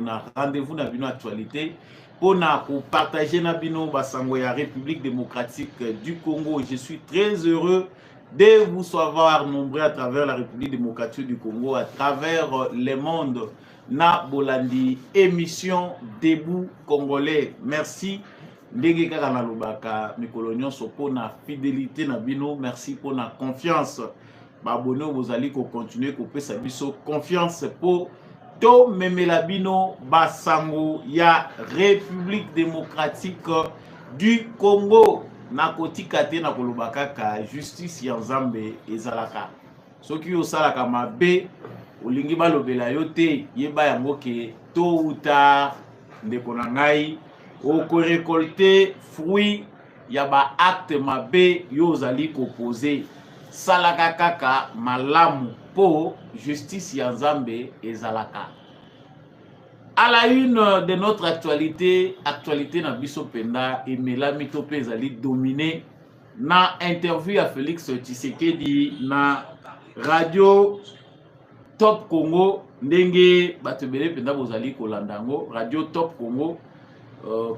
na rendez-vous na bino actualité pour partager na bino basango ya République démocratique du Congo. Je suis très heureux de vous savoir nombreux à travers la République démocratique du Congo, à travers le monde. Na bolandi émission Debout Congolais. Merci. Ndenge kaka na lobaka mikolo nyonso po na fidélité na bino, merci pour na confiance. Ba abonné vous allez continuer ko pesa biso confiance pour to memela bino basango ya République démocratique du Congo. Na kotika te na kolobaka ka justice ya Nzambe ezalaka. Soki osalaka mabe olingi balobela yo te yeba yango ke tôt ou tard ndeko na ngai oko récolter fruit ya ba acte mabe yo ozali koposer. Salaka kaka malamu po justice ya Nzambe ezalaka. À la une de notre actualité na biso penda emela mito pe ezali dominé na interview à Félix Tshisekedi na radio Top Congo ndenge batebele penda bozali kolandango radio Top Congo.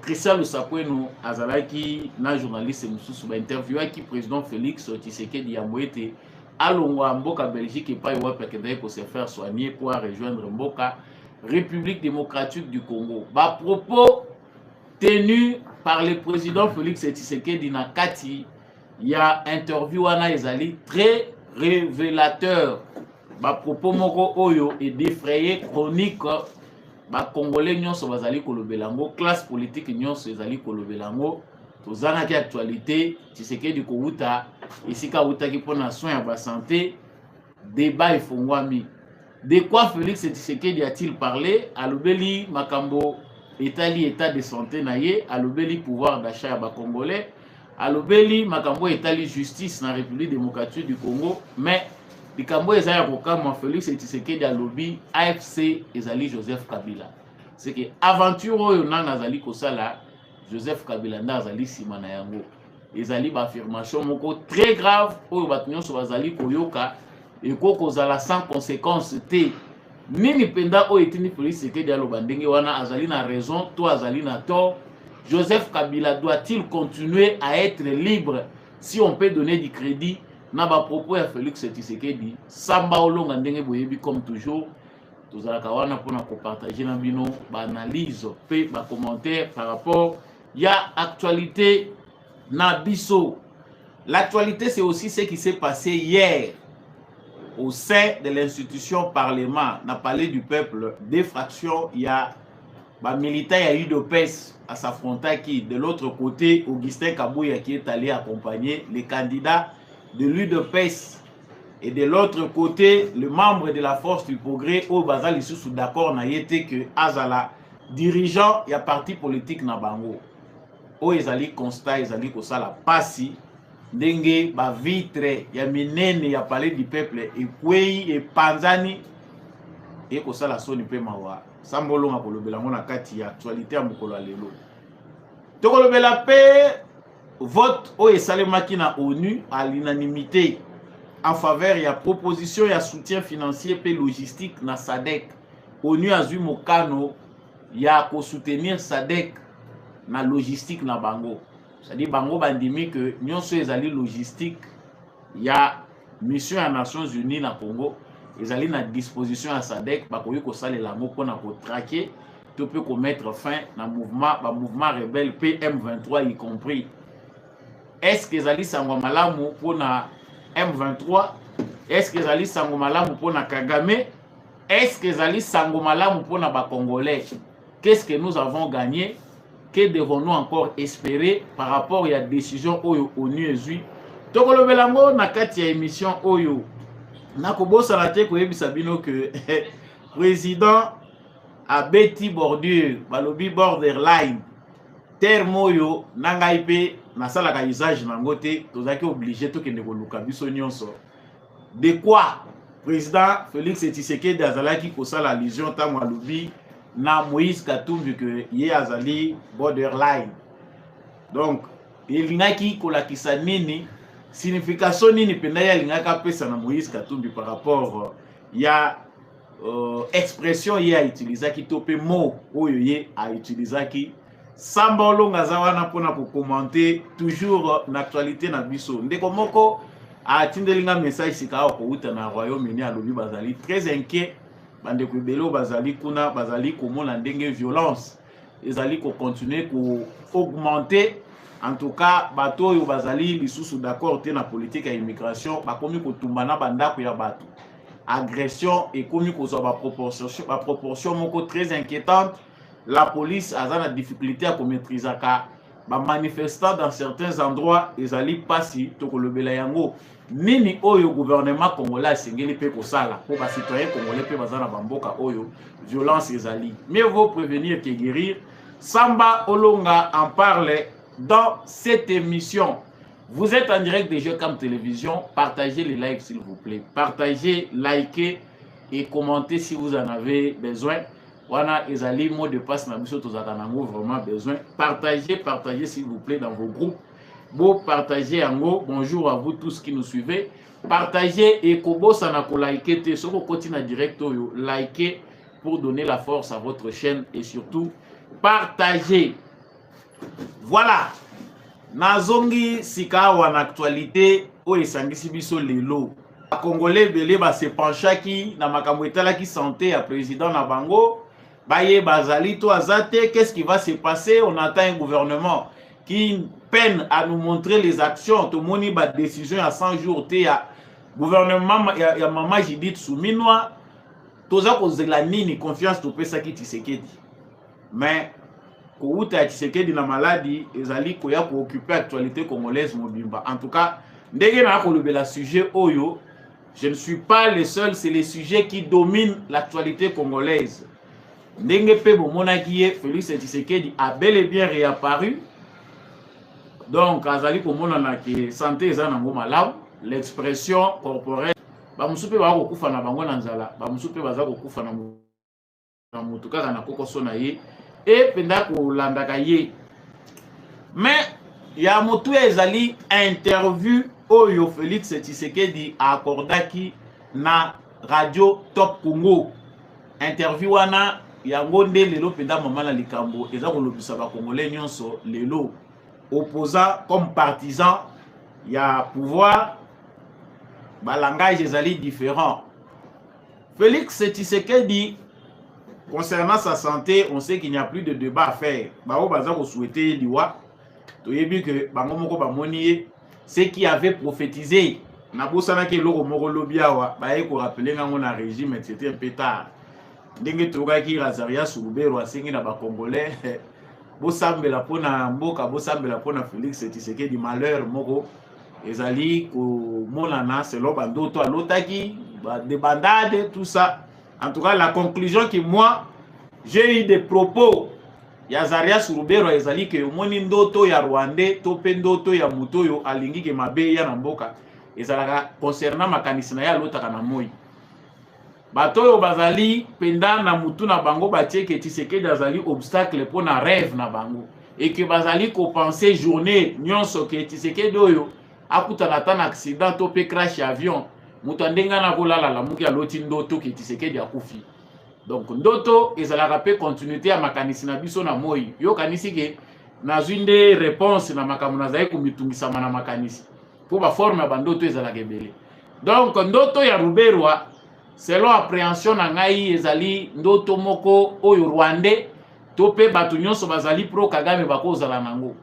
Christian Lusapwenu azalaki na journaliste mususu ba interview aki président Félix Tshisekedi ya Moete alongwa mboka Belgique pa yo pekende ko se faire soigner pour rejoindre mboka République démocratique du Congo. Ba propos tenus par le président Félix Tshisekedi na kati ya interview wana ezali très révélateur. Ba propos moko oyo et défrayé chronique ba Congolais nyonso bazali kolobelango, classe politique nyonso ezali kolobelango. Tozana ki actualité Tshisekedi ko uta esika utaki pona soin ya ba santé, débat efongwami. De quoi Félix Tshisekedi a-t-il parlé? Alobeli makambo etali état de santé na ye, alobeli pouvoir d'achat ya ba Congolais, alobeli makambo etali justice na République démocratique du Congo, mais likambo ezali kokama Félix Tshisekedi alobi AFC ezali Joseph Kabila. C'est que aventure oyo nanga azali kosala Joseph Kabila nda azali sima na yango. Ezali ba affirmation moko très grave oyo bato nyonso bazali koyoka eko kozala sans conséquence te. Nini penda oyo etini Félix Tshisekedi aloba ndenge wana azali na raison to azali na tort. Joseph Kabila doit-il continuer à être libre si on peut donner du crédit na ba propos ya Félix Tshisekedi samba olonga ndenge boyebi comme toujours tozalaka wana pona ko partager na bino ba analyse pe ba commentaire par rapport ya actualité na biso. L'actualité c'est aussi ce qui s'est passé hier au sein de l'institution Parlement, na palais du peuple, des fractions, il y a ba militants ya UDPS à s'affronter qui de l'autre côté Augustin Kabouya qui est allé accompagner les candidats de l'UDPS et de l'autre côté le membre de la force du progrès au bazali sous d'accord na yete que azala dirigeant ya parti politique na bango o ezali constat ezali ko sala pasi ndenge ba vitre ya minene ya palais du peuple et kwei et panzani et ko sala soni pe mawa sambolo nga kolobela ngona kati ya actualité ya mokolo lelo to kolobela pe vote au esalemaki na ONU à l'unanimité en faveur ya proposition ya soutien financier pe logistique na SADC. ONU a zui mokano ya ko soutenir SADC na logistique na bango. C'est-à-dire bango bandimi que nyonso ezali logistique ya mission ya Nations Unies na Congo ezali na disposition ya SADC bakoyi ko salela ngo pona ko traquer to peut ko mettre fin na mouvement rebelle PM23 y compris. Est-ce que ezali sango malamu pona M23? Est-ce que ezali sango malamu pona Kagame? Est-ce que ezali sango malamu pona ba Congolais? Qu'est-ce que nous avons gagné? Que devons-nous encore espérer par rapport à la décision oyo ONU ezui? Tokolobelango na kati ya émission oyo nakobosa la te koyebisa bino que président abeti bordure balobi borderline terme oyo nangai pe nasalaka usage nango te tozaki obligé tokende koluka biso nyonso. De quoi président Félix Tshisekedi azalaki kosala allusion ntango alobi na Moïse Katumbi que ye azali borderline. Donc elingaki kolakisa nini signification nini penda ya lingaka pesa na Moïse Katumbi par rapport ya expression ye a utilisé qui topé mot oyo ye a utilisé qui samba olonga zawana pona ko commenter toujours l'actualité na biso ndeko moko a tindelinga message sika ko uta na Royaume-Uni alobi bazali très inquiet bande ko belo bazali kuna bazali komona ndenge violence ezali ko continuer ko augmenter. En tout cas bato oyo bazali lisusu d'accord te na politique ya immigration bakomi ko tumbana bandako ya bato agression et comme ba proportion moko très inquiétante. La police a la difficulté à maîtriser car ba manifestants dans certains endroits ezali pasi to kolobela yango nini oyo gouvernement congolais sengeli pe ko sala pour ba citoyens congolais pe bazana bamboka oyo violence ezali. Mieux vaut prévenir que guérir. Samba Olonga en parle dans cette émission. Vous êtes en direct de Jeucam Télévision. Partagez les lives s'il vous plaît. Partagez, likez et commentez si vous en avez besoin. Wana ezali mot de passe na biso tozakanango vraiment besoin. Partagez s'il vous plaît dans vos groupes. Bon partagez yango. Bonjour à vous tous qui nous suivez. Partagez et kobo sanako liker te soko continue en direct yo likez pour donner la force à votre chaîne et surtout partagez. Voilà. Nazongi sika wana actualité o esangisi biso lelo Congolais belé ba se penchaki na makambo etalaki santé à président na bango baye bazali to azate. Qu'est-ce qui va se passer? On attend un gouvernement qui peine à nous montrer les actions. To moni ba décision à 100 jours te ya gouvernement ya mama Judith Suminwa toza kozela nini confiance to pesa ki Tshisekedi. Mais Kouta Tshisekedi na maladie ezali koya ko occuper actualité congolaise mobimba. En tout cas, ndenge na kolobela sujet oyo, je ne suis pas le seul, c'est les sujets qui dominent l'actualité congolaise. Ndenge pe bomonaki ye Félix Tshisekedi a bel et bien réapparu. Donc azali komona na ke santé eza nango malamu, l'expression corporelle ba musupe ba ko kufa na bango na nzala, ba musupe baza ko kufa na mutu kaka na kokoso na ye. Et penda kolandaka ye. Mais ya motu ezali interview oyo Félix Tshisekedi accordaki na radio Top Congo. Interview wana yango nde lelo penda mama na likambo eza kolobisa ba congolais nyonso lelo opposant comme partisan ya pouvoir ba langage ezali différent. Félix Tshisekedi concernant sa santé, on sait qu'il n'y a plus de débat à faire. Bao baza ko souhaiter liwa. To yebi que bango moko ba monié ce qui avait prophétisé na bosana ke loko moko lobiawa baye ko rappeler ngango na régime c'était un peu tard. Ndenge toka ki Razaria Soubero asengi na ba congolais bosambela pona mboka bosambela pona Félix Tshisekedi malheur moko ezali ko monana selon bandoto alotaki ba débandade tout ça. En tout cas, la conclusion que moi, j'ai eu des propos. Yazaria Surubero ezali que moni ndoto ya Rwandais, tope ndoto ya mutoyo alingi ke mabe ya namboka. Ezalaka concernant makanisi na ya lotaka na moi. Batoyo bazali penda na mutu na bango batie ke Tshisekedi azali obstacle pour na rêve na bango. Et que bazali ko penser journée nyonso ke Tshisekedi oyo akutana ta na accident tope crash avion. Mutandenga na kolala la muki aloti ndoto ki Tshisekedi akufi. Donc ndoto ezalaka pe continuité ya makanisi na biso na moi. Yo kanisi ke nazwinde réponse na makambo nazali kumitungisa na makanisi. Pour ba forme ba ndoto ezalaka ebele. Donc ndoto ya Ruberwa selon appréhension na ngai ezali ndoto moko oyo Rwandais to pe batu nyonso bazali pro Kagame bakozala nango.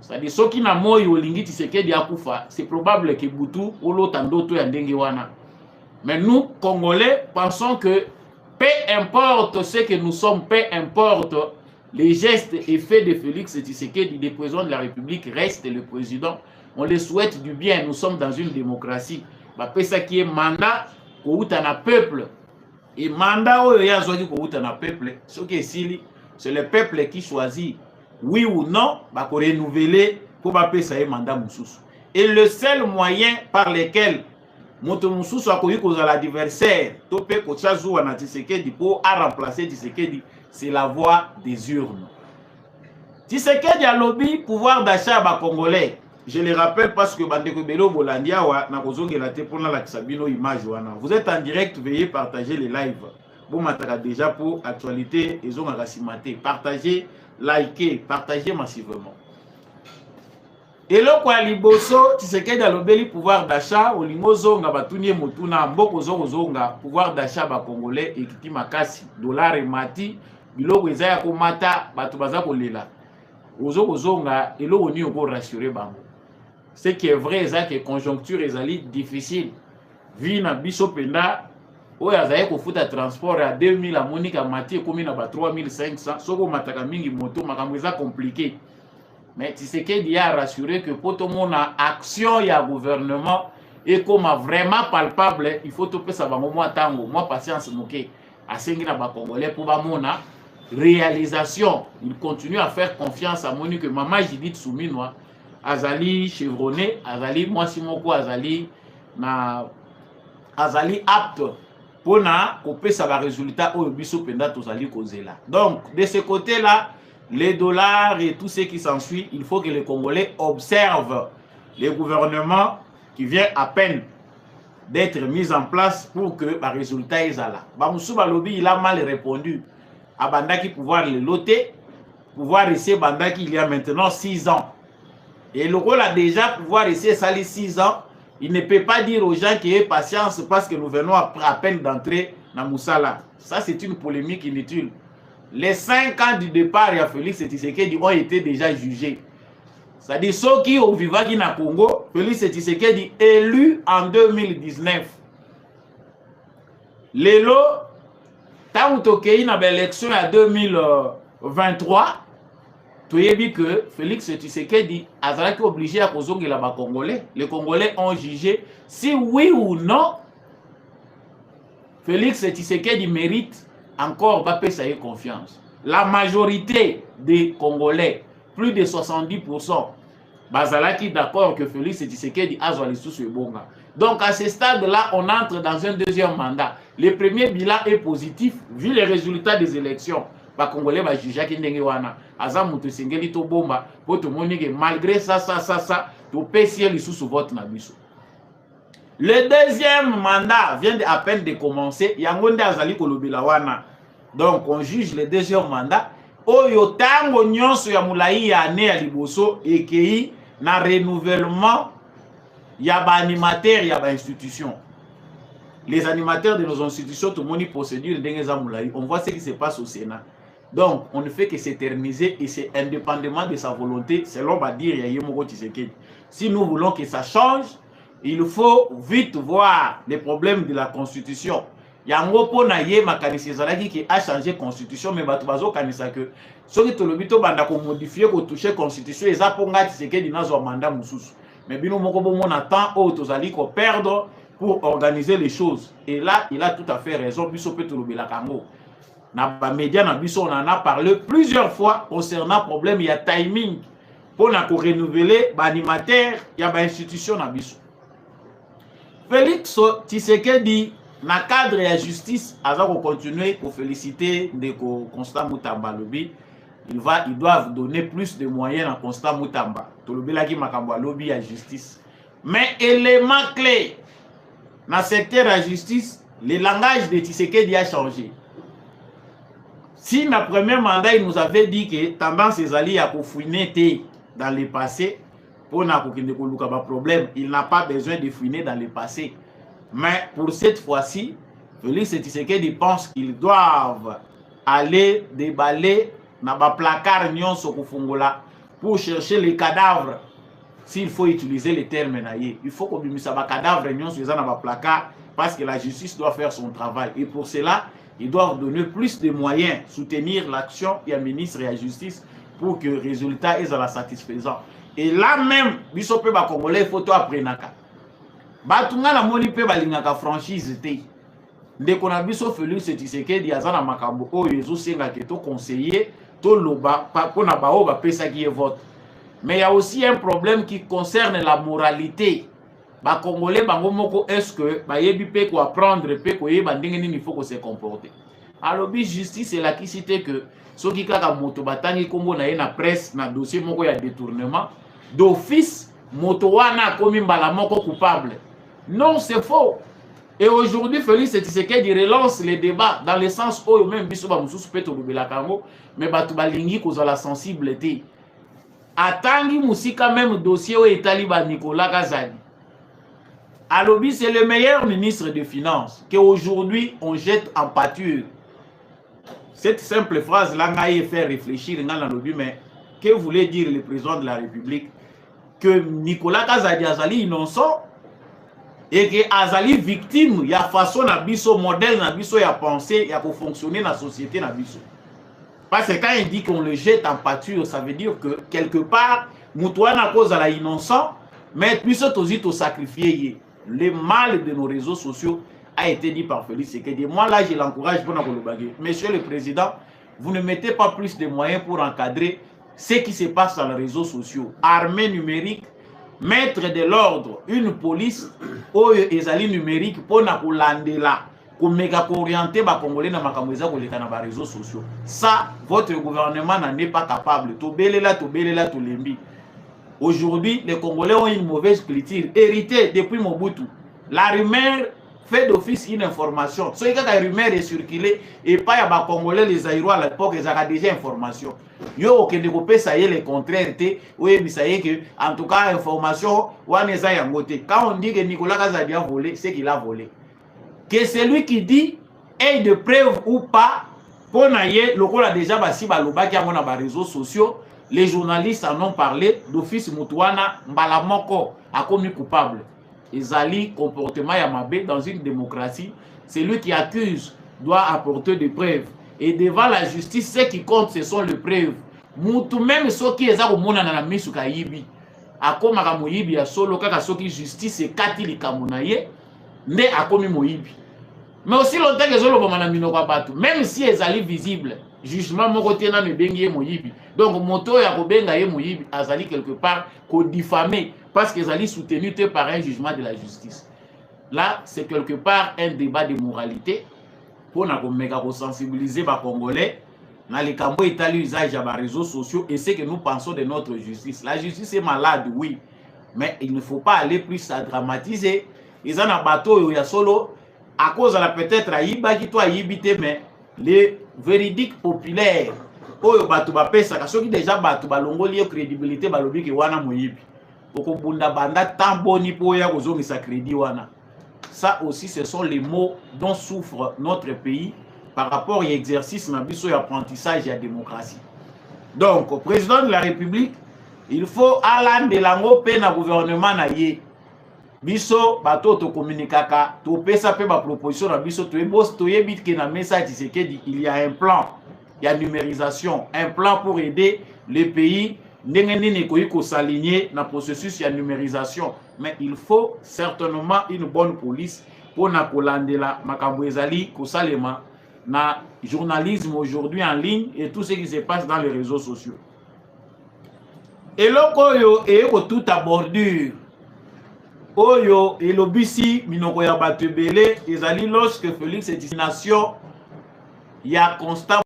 C'est-à-dire soki na moi olingi Tshisekedi akufa, c'est probable que Boutou olota ndoto ya ndenge wana. Mais nous Congolais pensons que peu importe ce que nous sommes, peu importe les gestes et faits de Félix Tshisekedi, le président de la République reste le président. On le souhaite du bien, nous sommes dans une démocratie. Bah ça qui est mandat kouta na peuple. Et mandat oyo ya zodi kouta na peuple, ce qui est sili, c'est le peuple qui choisit. Oui ou non, bah, pour renouveler, pour appeler ça un mandat Moussous. Et le seul moyen par lequel Moto Moussous a connu cause à l'adversaire, Topé Kochazou a Tshisekedi pour remplacer Tshisekedi, c'est la voie des urnes. Tshisekedi a lobby pouvoir d'achat à Congolais. Je le rappelle parce que Bandeko Belo Bolandia wa na kozonge la te pour la Kisabino image wana. Vous êtes en direct, veuillez partager les lives. bon mataka déjà pour actualité et zone rasimate. Partagez, likez, partagez massivement. Et là quoi liboso Tshisekedi alobeli pouvoir d'achat olingo zonga batunie motuna mboko zonga pouvoir d'achat ba congolais ekiti makasi dollar emati biloko eza ya komata bato baza kolela zonga eloko ni oko rassurer bango. Ce qui est vrai c'est que conjoncture ezali difficile vi na biso penda oyo azaye kofuta transport ya 2000 a monika mati ekomi na ba 3500 soko mataka mingi moto makambo eza compliqué. Mais Tshisekedi a rassuré que pour tout le monde, action et gouvernement est comme vraiment palpable. Il faut tout ça va moi tango, moi patience moké. À Sengina ba Congolais pour ba mona réalisation. Il continue à faire confiance à Monique maman Judith Souminois, Azali chevronné, Azali moi Simoko Azali na Azali apte pour na couper ça va résultat au biso penda tozali kozela. Donc de ce côté là les dollars et tout ce qui s'ensuit, il faut que les Congolais observent les gouvernements qui viennent à peine d'être mis en place pour que le résultat est là. Bamoussou Balobi, il a mal répondu à Bandaki pouvoir le loter, pouvoir essayer Bandaki il y a maintenant 6 ans. Et le rôle a déjà pouvoir essayer ça les 6 ans. Il ne peut pas dire aux gens qu'il y ait patience parce que nous venons à peine d'entrer dans Moussala. Ça, c'est une polémique inutile. Les 5 ans du départ de Félix Tshisekedi ont été déjà jugés. C'est-à-dire ceux qui ont vécu au Congo, Félix Tshisekedi élu en 2019. Lelo, tant que il y a l'élection en 2023, tu as vu que Félix Tshisekedi a été obligé à causer les Congolais. Les Congolais ont jugé si oui ou non Félix Tshisekedi mérite encore Mbappé ça y est confiance. La majorité des Congolais, plus de 70%, Bazalaki d'accord que Félix Tshisekedi a joué sous ce bonga. Donc à ce stade-là, on entre dans un deuxième mandat. Le premier bilan est positif vu les résultats des élections. Les Congolais va juger qui n'est pas Azam Mutesengeli to bomba pour te montrer que malgré ça, tu peux essayer les sous vote na biso. Le deuxième mandat vient à peine de commencer. Yangonde Azali Kolobela wana. Donc on juge le deuxième mandat. Oyo tango nyonso ya mulai ya ane ya liboso ekei na renouvellement ya ba animateurs ya ba institution. Les animateurs de nos institutions tout le monde procédure ndengeza mulai. On voit ce qui se passe au Sénat. Donc on ne fait que s'éterniser et c'est indépendamment de sa volonté selon va dire ya Yemoko Tshisekedi. Si nous voulons que ça change, il faut vite voir les problèmes de la constitution. Yango pona ye makanisi ezalaki qui a changé constitution mais bato bazo kanisa que soki tolobito banda ko modifier ko toucher constitution eza ponga Tshisekedi nazo mandat mususu. Mais bino moko bomona temps o tozali ko perdre pour organiser les choses. Et là il a tout à fait raison biso pe tolobela kango. Na ba média na biso on en a parlé plusieurs fois concernant problème ya timing pour na ko renouveler ba animateur ya ba institution na biso. Félix Tshisekedi na cadre ya justice aza ko continuer pour féliciter Ndeko Constant Mutamba lobi ils doivent donner plus de moyens à Constant Mutamba to lobelaki makambo lobi ya justice mais élément clé na secteur ya justice le langage de Tshisekedi a changé. Si na premier mandat il nous avait dit que tendance ezali à fouiner dans le passé pour na kokende koluka ba problème, il n'a pas besoin de fouiner dans le passé. Mais pour cette fois-ci, Félix Tshisekedi pense qu'ils doivent aller déballer dans le placard nyonso kufungola pour chercher les cadavres. S'il faut utiliser les termes naïe, il faut qu'on bimisa ba cadavre nyonso dans le placard parce que la justice doit faire son travail. Et pour cela, ils doivent donner plus de moyens, soutenir l'action du ministre de la Justice pour que le résultat soit satisfaisant. Et là même, biso pe ba Congolais photo après naka. Batunga la moni pe balingaka franchise te. Ndeko na biso Félix Tshisekedi azana makambo oyo ezosenga ke to conseiller to loba pona bao ba pesa ki vote. Mais il y a aussi un problème qui concerne la moralité. Ba Congolais bango moko est-ce que ba yebi pe ko apprendre pe ko yeba ndenge nini faut ko se comporter. Alors bi justice est la qui cite que soki kaka moto batangi kombo na ye na presse na dossier moko ya détournement d'office moto wana komi mbala moko coupable. Non, c'est faux. Et aujourd'hui, Félix Tshisekedi relance les débats dans le sens où même biso ba mususu peto lobela kango, mais batu balingi kozala sensibilité. Atangi musika même dossier où etali ba Nicolas Kazadi. Alobi, c'est le meilleur ministre des Finances qu'aujourd'hui on jette en pâture. Cette simple phrase là m'a fait réfléchir dans l'alobi, mais que voulait dire le président de la République? Que Nicolas Kazadi azali innocent et que azali victime ya façon na biso modèle na biso ya penser ya pour fonctionner na société na biso. Parce que quand il dit qu'on le jette en pâture, ça veut dire que quelque part Moutouana cause à la innocent, mais puisque aussi te sacrifier. Le mal de nos réseaux sociaux a été dit par Félix Tshisekedi. Moi là je l'encourage pour nous baguer. Monsieur le Président, vous ne mettez pas plus de moyens pour encadrer ce qui se passe dans les réseaux sociaux. Armée numérique, mettre de l'ordre, une police ou ezali numérique pour nous landela, pour méga orienter les Congolais dans les réseaux sociaux. Ça, votre gouvernement n'en est pas capable. Aujourd'hui, les Congolais ont une mauvaise culture héritée depuis Mobutu. La rumeur fait d'office une information. Ce que la rumeur est circulée et pas les Congolais, les Aïrois à l'époque, ils ont déjà information. Yo aucun de ça y est le contraire oui ça y est que en tout cas information quand on dit que Nicolas Kazadi a volé, c'est qu'il a volé. Que celui qui dit est de preuve ou pas pour naïe le rôle a déjà bassi baloba qui a mon réseaux sociaux. Les journalistes en ont parlé d'office Moutouana Mbalamoko a commis coupable. Ezali comportement Yamabe dans une démocratie, celui qui accuse doit apporter des preuves. Et devant la justice, ce qui compte, ce sont les preuves. Moutou même ceux qui est à Mona na misu kayibi. Akoma ka moyibi ya solo kaka soki justice et katili kamunaye ne akomi moyibi. Mais aussi longtemps que zolo bomana minoko batu, même si ezali visible, jugement mon côté na mebengi ye moyibi. Donc moto ya kobenga ye moyibi azali quelque part ko diffamé parce que ezali soutenu par un jugement de la justice. Là, c'est quelque part un débat de moralité pour na ko meka ko sensibiliser ba Congolais na les cambo itali usage à réseaux sociaux et c'est que nous pensons de notre justice. La justice est malade, oui, mais il ne faut pas aller plus à dramatiser. Ils en a bateau ya solo à cause de la peut-être aïba qui toi aïbité, mais les véridiques populaires oyo batu bapesa kaso ki déjà batu balongoli crédibilité balobi ke wana moyibi okobunda banda tamboni po ya kozongisa crédit wana. Ça aussi ce sont les mots dont souffre notre pays par rapport à l'exercice na biso ya apprentissage et à démocratie. Donc au président de la République, il faut alande lango pe na gouvernement na ye biso bato to communicaka to pesa pe ba proposition na biso to ebos to yebit ke na message Tshisekedi il y a un plan, il y a numérisation, un plan pour aider les pays ndenge nini ko s'aligner na processus ya numérisation, mais il faut certainement une bonne police pour na kolandela makambo ezali ko salema na journalisme aujourd'hui en ligne et tout ce qui se passe dans les réseaux sociaux. Et lokoyo e ko tout à bordure Oyo et l'obisi minoko ya batebele ezali lorsque Félix Tshisekedi nation ya constat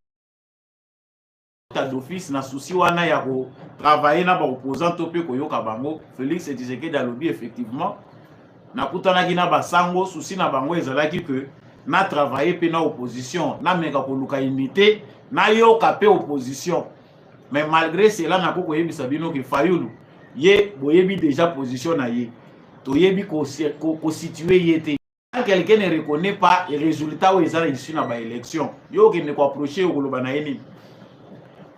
d'office na souci wana ya ko travailler na ba opposant to pe koyoka bango. Félix Tshisekedi alobi effectivement na kutanaki na basango souci na bango ezalaki que na travailler pe na opposition na meka ko luka imiter na yoka pe opposition, mais malgré cela na ko yebisa bino ke Fayulu ye boyebi déjà position na ye toyebi ko situé yete. Quand quelqu'un ne reconnaît pas les résultats où ils ont issu dans l'élection, yo qui ne ko approcher au koloba na yeni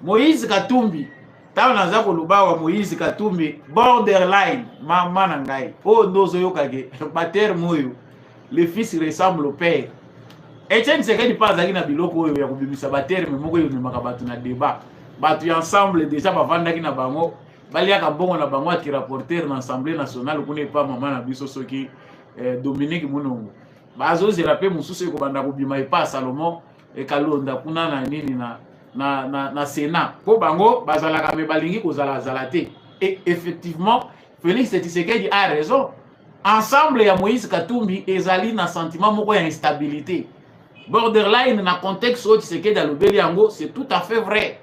Moïse Katumbi taw na za koloba wa Moïse Katumbi borderline mama na ngai o ndozo yo kage bater moyo le fils ressemble au père. Etienne Tshisekedi pas azaki na biloko oyo ya kobimisa bater mais moko yo memaka batu na débat batu ensemble déjà bavandaki na bango baliaka bongo na bango ati rapporteur na Assemblée nationale kuna pa mama na biso soki Dominique Munongo bazozela pe mususu ko banda kobima epa Salomon e Kalonda kuna na nini na Sénat po bango bazalaka me balingi kozala zalate. Et effectivement Félix Tshisekedi a raison. Ensemble ya Moïse Katumbi ezali na sentiment moko ya instabilité borderline na contexte où Tshisekedi alobeli yango, c'est tout à fait vrai.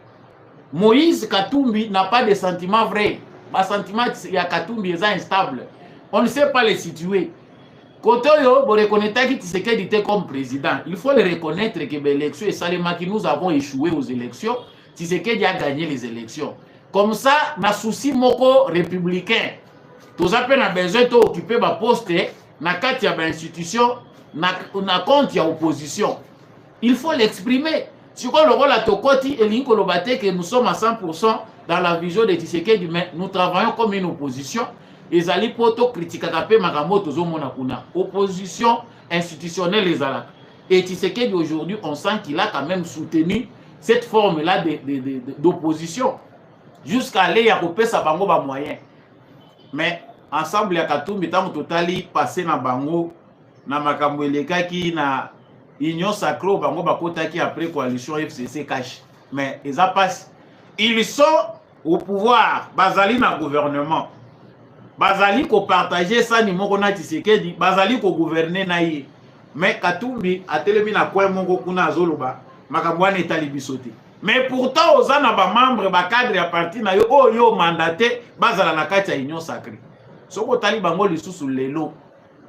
Moïse Katumbi n'a pas de sentiments vrais. Ma sentiment ya Katumbi est instable. On ne sait pas les situer. Kotoyo, vous reconnaissez que Tshisekedi était comme président. Il faut le reconnaître que l'élection et Salema qui nous avons échoué aux élections, Tshisekedi a gagné les élections. Comme ça, na souci moko républicain. Tous appels a besoin d'occuper ma poste, na kati ya institution, na compte ya opposition. Il faut l'exprimer. Si on le rôle à Tokoti et l'Inkolobate que nous sommes à 100% dans la vision de Tshisekedi, mais nous travaillons comme une opposition. Et Zali Poto critique à Magamoto Zomonakuna. Opposition institutionnelle les Alak. Et Tshisekedi aujourd'hui, on sent qu'il a quand même soutenu cette forme-là d'opposition. Jusqu'à aller à couper sa bango ba moyen. Mais ensemble, il y a Katumbi, tant que totali passé na bango, na makambo elekaki na Union Sacrée, bango bakota qui après coalition FCC cash. Mais ils sont au pouvoir, bazali na gouvernement. Bazali ko partager ça ni moko na Tshisekedi, bazali ko gouverner na ye. Mais Katumbi a telemi na kwa mongo kuna azoloba, makambo wana etali bisote. Mais pourtant aux ana ba membre ba cadre ya parti na yo oyo mandaté bazala na kati ya Union Sacrée. Soko tali bango lisusu lelo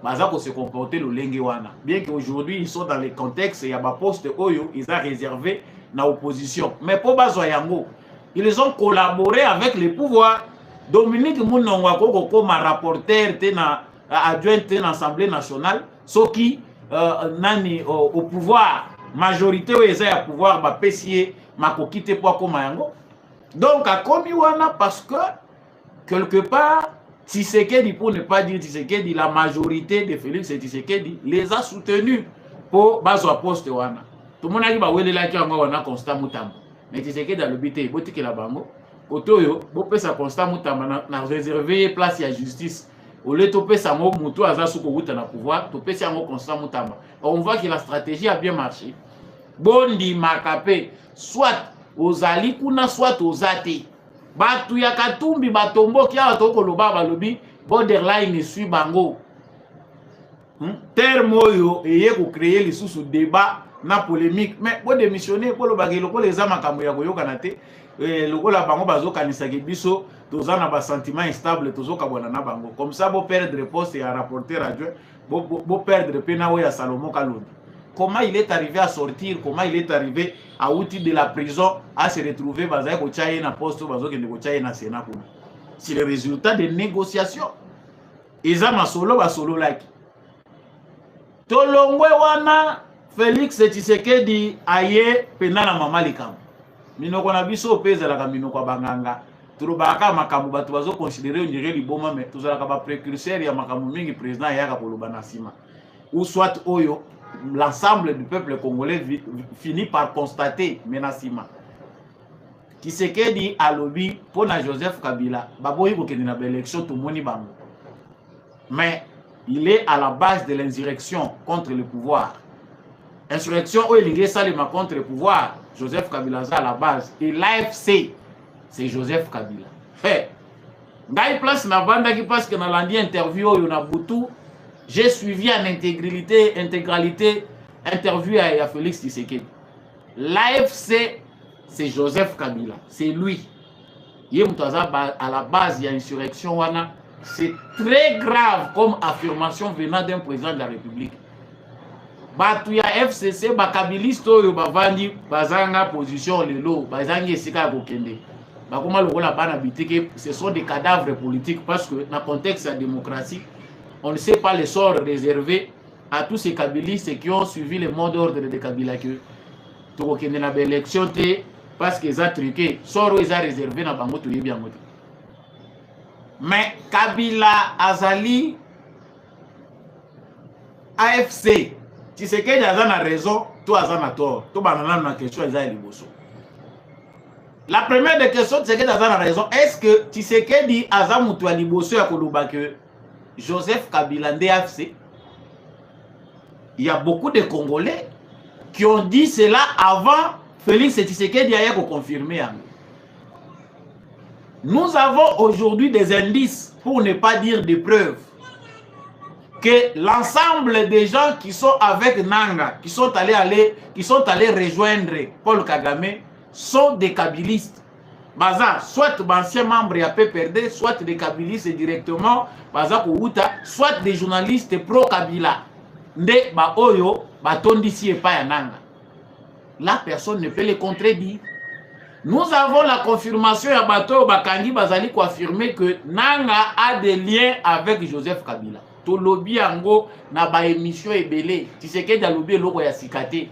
baza ko se comporter le lenge wana. Bien qu'aujourd'hui ils sont dans les contextes ya ba poste oyo ils ont réservé na opposition. Mais pour bazwa yango, ils ont collaboré avec les pouvoirs. Dominique Mounongwa koko comme rapporteur tena adjoint à l'Assemblée nationale, ce qui nani au pouvoir majorité où ils ont pouvoir ba pesier makokite pour comme yango. Donc a komi wana parce que quelque part Tshisekedi, pour ne pas dire Tshisekedi, la majorité de Félix et Tshisekedi les a soutenus pour bazwa poste wana. Tout le monde a dit ba wele la ki yango wana Constant Mutamba. Mais Tshisekedi a le bité botiki la bango. Otoyo, bo pesa Constant Mutamba na réservé place ya justice. Au lieu de pesa ngo mutu azasuko wuta na pouvoir, to pesa ngo Constant Mutamba. On voit que la stratégie a bien marché. Bondi makape, soit aux ali kuna soit aux athées. Batu ya Katumbi batombo ki a to koloba balobi borderline suit bango. Terme oyo eye ko créer les sous débat na polémique mais bo démissionner pour le bagelo ko les amakambo ya koyoka na te. Lokola bango bazo kanisa ke biso toza na ba sentiment instable tozo kabwana na bango comme ça bo perdre poste ya rapporteur adjoint bo perdre pena ya Salomon Kalonji. Comment il est arrivé à sortir, comment il est arrivé à outil de la prison à se retrouver bazay ko chaye na poste bazo ke ko chaye na Sénat kuna. C'est le résultat des négociations. Eza masolo ba solo like. Tolongwe wana Félix Tshisekedi aye pena na mama likam. Minoko na biso peza la minoko banganga. Turubaka makambu batu bazo considérer ondiré liboma mais tozalaka ba précurseur ya makambu mingi président yaka koloba na sima. Ou soit oyo l'ensemble du peuple congolais finit par constater menacima. Tshisekedi alobi pona Joseph Kabila baboyi kokende na élection tout moni bango. Mais il est à la base de l'insurrection contre le pouvoir. Insurrection où il est salima contre le pouvoir. Joseph Kabila à la base. Et l'AFC, c'est Joseph Kabila. Hey. Ngai place na banda qui passe que na landi interview yo na Boutou, j'ai suivi en intégralité interview à Félix Tshisekedi. L'AFC, c'est Joseph Kabila. C'est lui. À la base, il y a insurrection. C'est très grave comme affirmation venant d'un président de la République. Batuya FCC, bakabiliste oyo bavandi bazanga position lelo, bazangi esika kokende. Bakoma lokola bana bitike, ce sont des cadavres politiques parce que dans le contexte de la démocratie, on ne sait pas les sorts réservés à tous ces kabilistes qui ont suivi le mot d'ordre de Kabila que to kokende na élection té parce qu'ils ont truqué, sort ils ont réservé na bango to yebi yango. Mais Kabila azali AFC Tshisekedi a raison, toi a tort. Tout banana na question est liboso. La première des questions Tshisekedi a raison. Est-ce que Tshisekedi a mutu a liboso ya koloba que Joseph Kabila AFC? Il y a beaucoup de Congolais qui ont dit cela avant Félix Tshisekedi a confirmé. Nous avons aujourd'hui des indices, pour ne pas dire des preuves, que l'ensemble des gens qui sont avec Nanga, qui sont allés rejoindre Paul Kagame, sont des kabilistes. baza soit d'anciens membres ya PPRD, soit des kabilistes directement baza kouta, soit des journalistes pro Kabila. Nde ba oyo batondisi epa ya nanga. La personne ne peut les contredire. Nous avons la confirmation ya bato bakangi bazali ko affirmer que nanga a des liens avec Joseph Kabila. To lobby yango na ba émission ebele. Tshisekedi lobby loko ya sikate.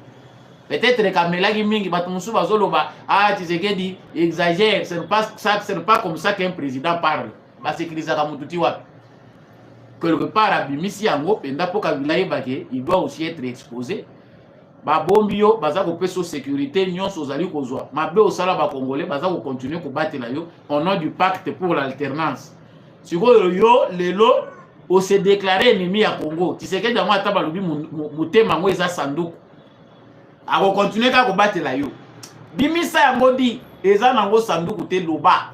Peut-être que Kamelagi mingi batumusu bazoloba ah Tshisekedi exagère, ce n'est pas comme ça qu'un président parle. Ba sécurisaka mututi wapi. Quelque part abimisi yango penda po Kabila yebake, il doit aussi être exposé. Ba bombio baza ko peso sécurité nyonso ozali kozwa. Mabe osala ba congolais baza ko continuer ko battre yo au nom du pacte pour l'alternance. Siko yo lelo o se déclarer ennemi ya Congo. Tshisekedi yango ata balobi mutema ngo eza sanduku. Ako continuer ka ko battre la yo. Bimisa yango di eza nango sanduku te loba.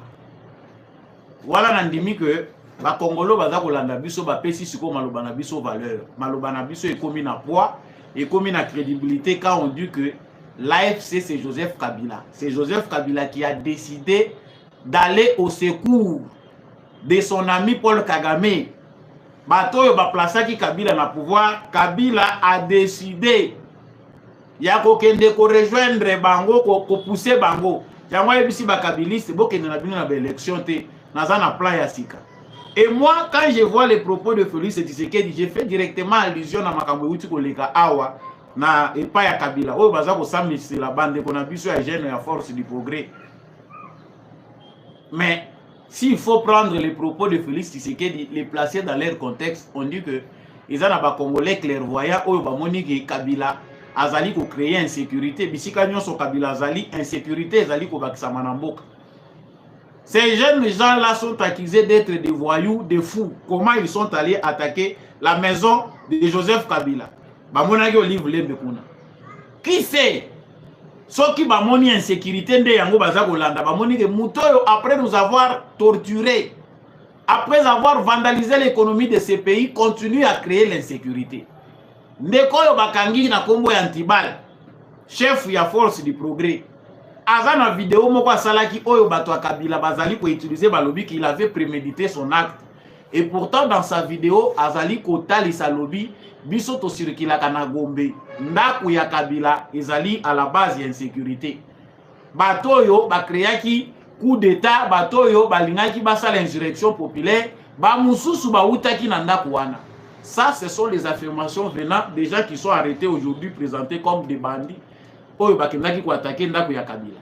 Wala nandimi que ba Congolo baza ko landa biso ba pesi siko maloba na biso valeur. Maloba na biso ekomi na poids, ekomi na crédibilité quand on dit que l'AFC c'est Joseph Kabila. C'est Joseph Kabila qui a décidé d'aller au secours de son ami Paul Kagame. Bato yo ba plaçaki Kabila na pouvoir, Kabila a décidé ya ko kende ko rejoindre bango ko pousser bango. Yango yebisi ba kabiliste bo kende na bino na élection te, naza na plan ya sika. Et moi, quand je vois les propos de Félix Tshisekedi, j'ai fait directement allusion à makambo uti koleka awa na epa ya Kabila. Oyo baza ko samisi la bande ko na biso ya jeune ya force du progrès. Mais s'il faut prendre les propos de Félix Tshisekedi, les placer dans leur contexte, on dit que ils ont ba Congolais clairvoyants oyo ba moni ke Kabila azali ko créer insécurité. Bisika nyonso Kabila azali insécurité azali ko bakisa manamboka. Ces jeunes gens-là sont accusés d'être des voyous, des fous. Comment ils sont allés attaquer la maison de Joseph Kabila? Bamonaki au livre Lembekuna. Qui sait? Ceux qui bamoni insécurité nde yango baza kolanda bamoni ke mutoyo après nous avoir torturés, après avoir vandalisé l'économie de ces pays, continue à créer l'insécurité. Ndekoyo bakangi na kombo ya Antibal, chef ya force du progrès. Azana vidéo moko asalaki oyo bato ya Kabila bazali ko utiliser balobi qu'il avait prémédité son acte. Et pourtant dans sa vidéo azali ko talisa lobi biso to circulaka na Gombe. Ndaku ya Kabila ezali à la base ya insécurité. Bato yo ba créaki coup d'état, bato yo balingaki basala insurrection populaire, ba mususu ba utaki na ndaku wana. Ça ce sont les affirmations venant des gens qui sont arrêtés aujourd'hui présentés comme des bandits. Oyo bakendaki ko attaquer ndaku ya Kabila.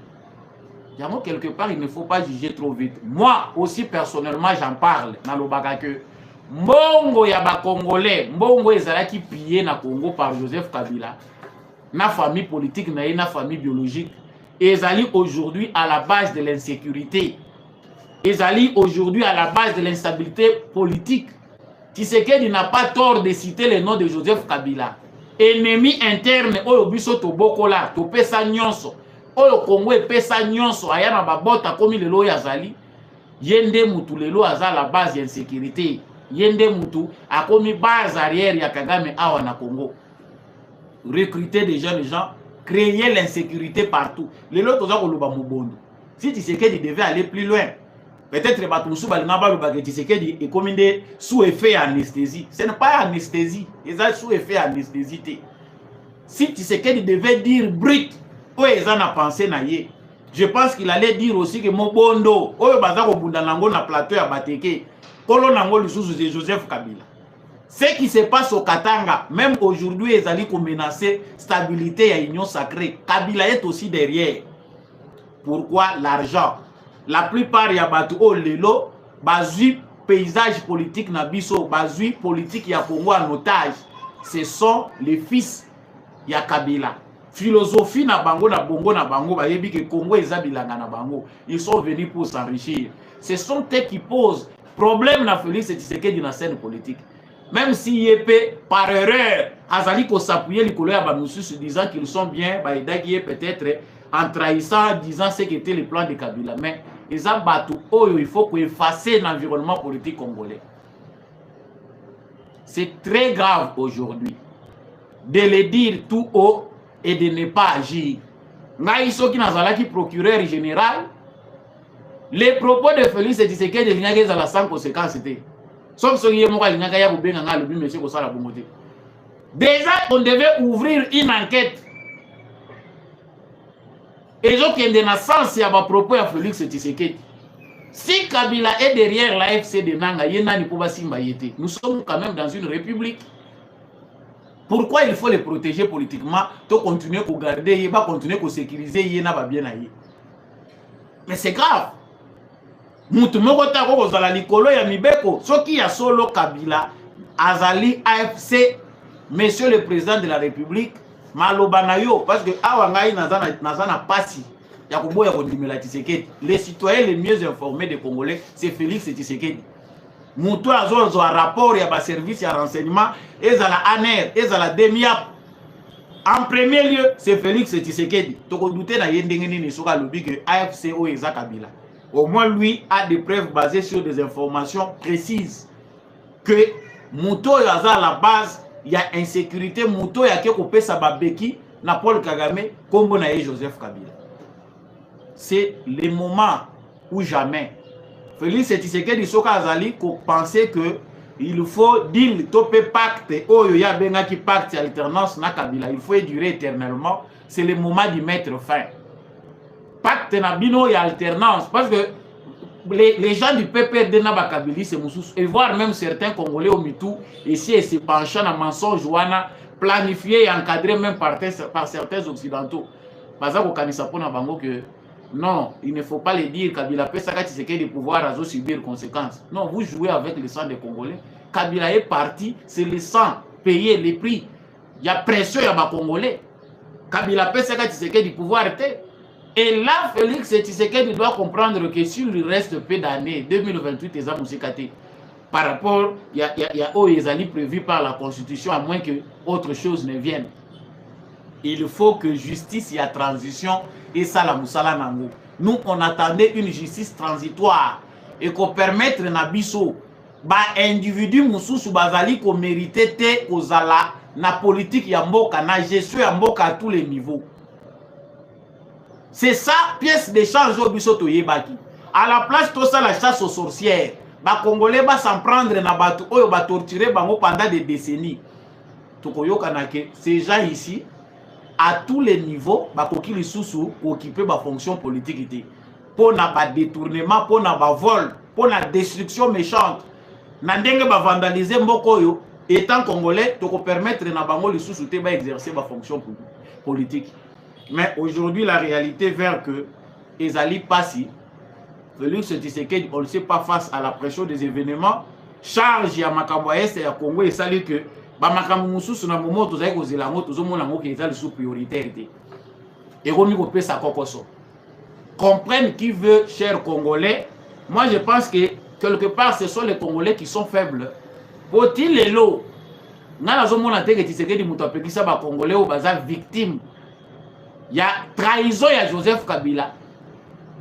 Yango quelque part il ne faut pas juger trop vite. Moi aussi personnellement j'en parle na lobaka que mbongo ya ba Congolais, mbongo ezalaki pillé na Congo par Joseph Kabila, na famille politique na na famille biologique, ezali aujourd'hui à la base de l'insécurité. Ezali aujourd'hui à la base de l'instabilité politique. Tshisekedi n'a pas tort de citer le nom de Joseph Kabila. Ennemi interne oyo biso to bokola to pesa nyonso oyo Congo pesa nyonso ayana babota komi lelo yazali yende mutu lelo aza la base ya insécurité, yende mutu akomi base arrière ya Kagame awa na Congo. Recruter des jeunes gens, créer l'insécurité partout. Lelo toza koloba mobondo. Si Tshisekedi devait aller plus loin, peut-être batumusu balinga baloba que Tshisekedi est comme sous effet anesthésie. Ce n'est pas anesthésie, ils sont sous effet anesthésie. Si Tshisekedi devait dire brut, où ils en a pensé naïe, je pense qu'il allait dire aussi que mobondo, oyo bazako bunda nango na plateau ya Bateke, kolo nango lisusu de Joseph Kabila. Ce qui se passe au Katanga, même aujourd'hui, ils allaient menacer stabilité et union sacrée. Kabila est aussi derrière. Pourquoi? L'argent. La plupart ya batu o lelo bazui paysage politique na biso, bazui politique ya Congo en otage. Ce sont les fils ya Kabila. Philosophie na bango na bongo na bango ba yebi que Congo ezabilanga na bango. Ils sont venus pour s'enrichir. Ce sont eux qui posent problème na Félix Tshisekedi na scène politique. Même si Yepé par erreur azali ko s'appuyer likolo ya ba mususu disant qu'ils sont bien, ba edaki peut-être en trahissant disant ce qu'était le plan de Kabila, mais ils ont battu oyo il faut effacer l'environnement politique congolais. C'est très grave aujourd'hui de le dire tout haut et de ne pas agir. Ngai soki nazalaki procureur général, Les propos de Félix Tshisekedi de la sans conséquence c'était. Sauf ce qui est moi, monsieur Kosala Bongote. Déjà, on devait ouvrir une enquête. Et je qui est dans sens, il y a un propos à Félix Tshisekedi. Si Kabila est derrière l'AFC de Nanga, nous sommes quand même dans une république. Pourquoi il faut les protéger politiquement, to continuer à garder, pas continuer à sécuriser, mais c'est grave. Mutu moko tako kozala likolo ya mibeko soki ya solo Kabila azali AFC, monsieur le président de la République maloba na yo parce que awa ngai nazana pasi ya koboya kondimela Tshisekedi. Les citoyens les mieux informés des Congolais c'est Félix Tshisekedi. Mutu azozo a rapport ya ba service ya renseignement ezala ANR ezala DEMIAP. En premier lieu c'est Félix Tshisekedi. Toko douter na yendenge nini soka lobi que AFC o eza Kabila. Au moins lui a des preuves basées sur des informations précises que Mouto yaza à la base il y a insécurité Mouto ya ke kopé sa babeki na Paul Kagame kombo na Joseph Kabila. C'est le moment où jamais Félix Tshisekedi soka azali ko penser que il faut deal topé pacte oyo ya benga ki pacte alternance na Kabila il faut durer éternellement. C'est le moment d'y mettre fin. Pacte na bino et alternance parce que les gens du PPRD na bakabili c'est moussous et voir même certains Congolais au Mitou ici et se penchant dans mensonge wana planifié et encadré même par certains occidentaux. Parce que bango que non, il ne faut pas le dire Kabila peut s'accrocher ce qu'il de pouvoir à subir conséquences. Non, vous jouez avec le sang des Congolais. Kabila est parti, c'est le sang payer les prix. Il y a pression il y a Congolais. Kabila peut s'accrocher ce qu'il de pouvoir était. Et là, Félix Tshisekedi doit comprendre que s'il lui reste peu d'années, 2028, les ans par rapport, il y a Oezali prévu par la Constitution, à moins que autre chose ne vienne. Il faut que justice y a transition et ça la Moussala Nango. Nous, on attendait une justice transitoire et qu'on permette Nabiso, bah individu Moussou Bazali qu'on méritait te Ozala, na politique Yamboka, na gestion Yamboka à tous les niveaux. C'est ça, pièce d'échange au Bissoto Yebaki. À la place, tout ça, la chasse aux sorcières. Les Congolais vont s'en prendre na batu, oyo va torturer bango pendant des décennies. Tokoyo Kanake, ces gens ici, à tous les niveaux, bakoki li sousou pour occuper la fonction politique. Pour na ba détournement, pour na ba vol, pour na destruction méchante. Nandenge ba vandaliser mbokoyo, étant Congolais, toko permettre na bango li sousou te ba exercer la fonction politique. Mais aujourd'hui, la réalité vers que Ezali Passi, Félix Tshisekedi, on ne sait pas face à la pression des événements, charge ya makambo est ya Congo et sali que ba makambo mususu na moment to zai ko zela moto zo mona ngo ke ezali sous priorité. Et komi ko pesa kokoso. Comprennent qui veut, chers Congolais. Moi, je pense que quelque part, ce sont les Congolais qui sont faibles. Faut-il les lots? Nana zo mona te ke Tshisekedi muto apekisa ba Congolais ou baza victime. Il y a trahison, il y a Joseph Kabila.